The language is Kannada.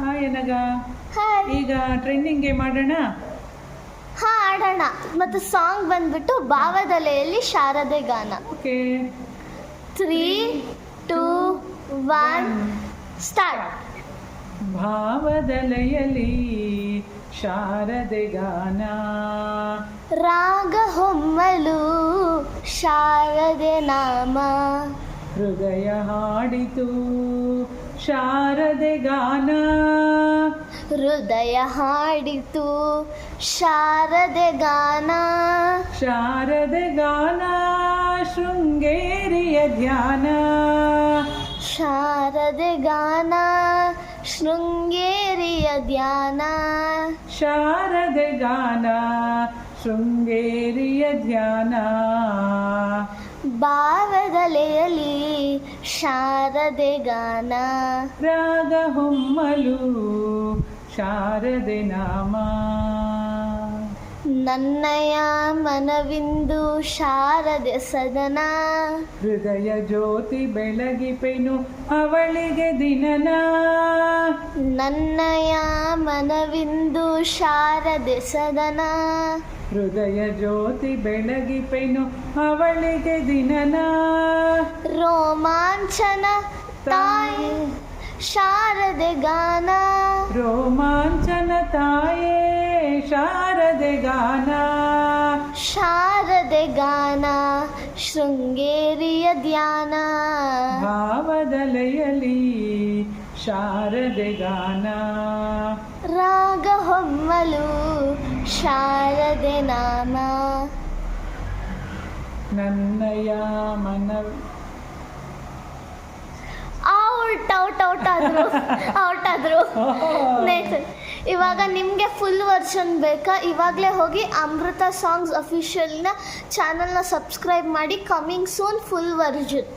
ಹಾಯ್ ಏನಗ. ಹಾಯ್. ಈಗ ಟ್ರೆಂಡಿಂಗ್ ಗೇಮ್ ಆಡೋಣ. ಹಾ ಆಡೋಣ. ಮತ್ತು ಸಾಂಗ್ ಬಂದ್ಬಿಟ್ಟು ಭಾವದಲೆಯಲ್ಲಿ ಶಾರದೆ ಗಾನ. ಓಕೆ. 3, 2, 1 ಸ್ಟಾರ್ಟ್. ಭಾವದಲೆಯಲ್ಲಿ ಶಾರದೆ ಗಾನ, ರಾಗ ಹೊಮ್ಮಲು ಶಾರದೆ ನಾಮ, ಹೃದಯ ಹಾಡಿತು ಶಾರದೆ ಗಾನ, ಹೃದಯ ಹಾಡಿತು ಶಾರದೆ ಗಾನ, ಶಾರದೆ ಗಾನ ಶೃಂಗೇರಿಯ ಧ್ಯಾನ, ಶಾರದೆ ಗಾನ ಶೃಂಗೇರಿಯ ಧ್ಯಾನ, ಶಾರದೆ ಗಾನ ಶೃಂಗೇರಿಯ ಧ್ಯಾನ, ಭಾವದಲೆಯಲ್ಲಿ ಶಾರದೆ ಗಾನ, ರಾಗ ಹೊಮ್ಮಲು ಶಾರದೆ ನಾಮ, ನನ್ನಯ ಮನವಿಂದು ಶಾರದೆ ಸದನ, ಹೃದಯ ಜ್ಯೋತಿ ಬೆಳಗಿಪೆನು ಅವಳಿಗೆ ದಿನನ, ನನ್ನಯ ಮನವಿಂದು ಶಾರದೆ ಸದನ, ಹೃದಯ ಜ್ಯೋತಿ ಬೆಳಗಿಪೆನು ಅವಳಿಗೆ ದಿನನ, ರೋಮಾಂಚನ ತಾಯಿ ಶಾರದೆ ಗಾನ, ರೋಮಾಂಚನ ತಾಯೇ ಶಾರದೆ ಗಾನ, ಶಾರದೆ ಗಾನ ಶೃಂಗೇರಿಯ ಧ್ಯಾನ, ಭಾವದಲೆಯಲ್ಲಿ ಶಾರದೆ ಗಾನ, ರಾಗ ಹೊಮ್ಮಲು ಶಾರದೆ ನಾಮ, ನನ್ನಯ ಮನ ಔಟ್ ಆದ್ರು. ನೆಕ್ಸ್ಟ್ ಇವಾಗ ನಿಮಗೆ ಫುಲ್ ವರ್ಷನ್ ಬೇಕಾ? ಇವಾಗಲೇ ಹೋಗಿ ಅಮೃತ ಸಾಂಗ್ಸ್ ಅಫಿಷಿಯಲ್ನ ಚಾನಲ್ನ ಸಬ್ಸ್ಕ್ರೈಬ್ ಮಾಡಿ. Coming soon full version.